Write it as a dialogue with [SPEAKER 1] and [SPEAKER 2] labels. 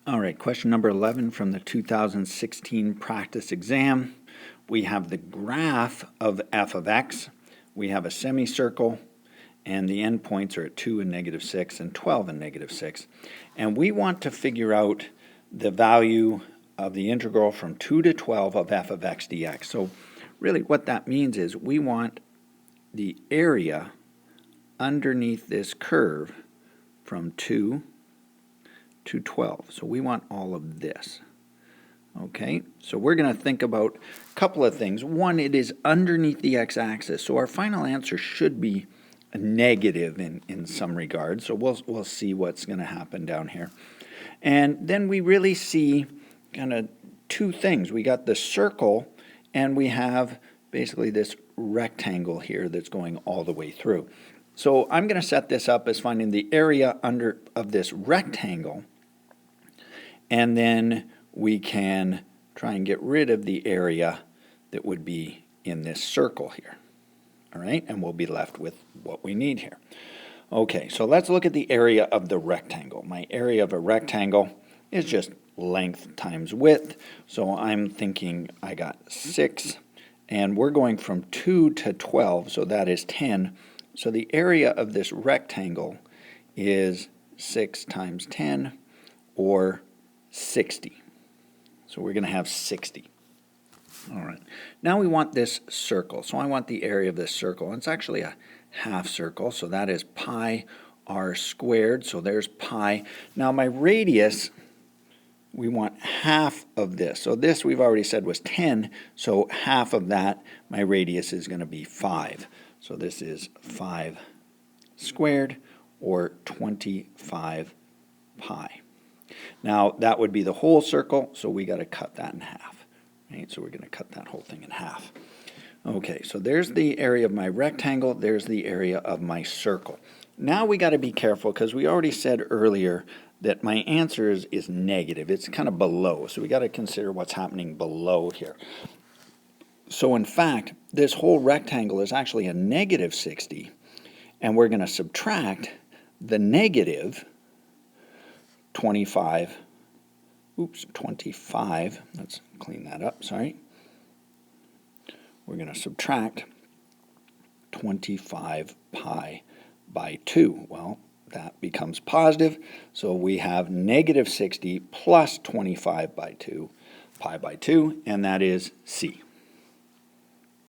[SPEAKER 1] All right, question number 11 from the 2016 practice exam. We have the graph of f of x. We have a semicircle, and the endpoints are at 2 and -6 and 12 and -6. And we want to figure out the value of the integral from 2 to 12 of f of x dx. So really what that means is we want the area underneath this curve from 2 to 12. So we want all of this. Okay, so we're going to think about a couple of things. One, it is underneath the x-axis, so our final answer should be a negative in some regard. So we'll see what's going to happen down here. And then we really see kind of two things. We got the circle, and we have basically this rectangle here that's going all the way through. So I'm going to set this up as finding the area under of this rectangle, and then we can try and get rid of the area that would be in this circle here. All right, and we'll be left with what we need here. Okay, so let's look at the area of the rectangle. My area of a rectangle is just length times width, so I'm thinking I got 6, and we're going from 2 to 12, so that is 10. So the area of this rectangle is 6 times 10, or 60. So we're going to have 60. All right. Now we want this circle. So I want the area of this circle. It's actually a half circle, so that is pi r squared. So there's pi. Now my radius, we want half of this. So this we've already said was 10, so half of that, my radius is going to be 5. So this is 5 squared, or 25 pi. Now that would be the whole circle, so we got to cut that in half. Right? So we're going to cut that whole thing in half. Okay, so there's the area of my rectangle, there's the area of my circle. Now we got to be careful because we already said earlier that my answer is negative. It's kind of below, so we got to consider what's happening below here. So in fact, this whole rectangle is actually a negative 60, and we're going to subtract the negative 25, let's clean that up, sorry. We're going to subtract 25 pi by 2. Well, that becomes positive, so we have negative 60 plus 25 by 2, pi by 2, and that is C.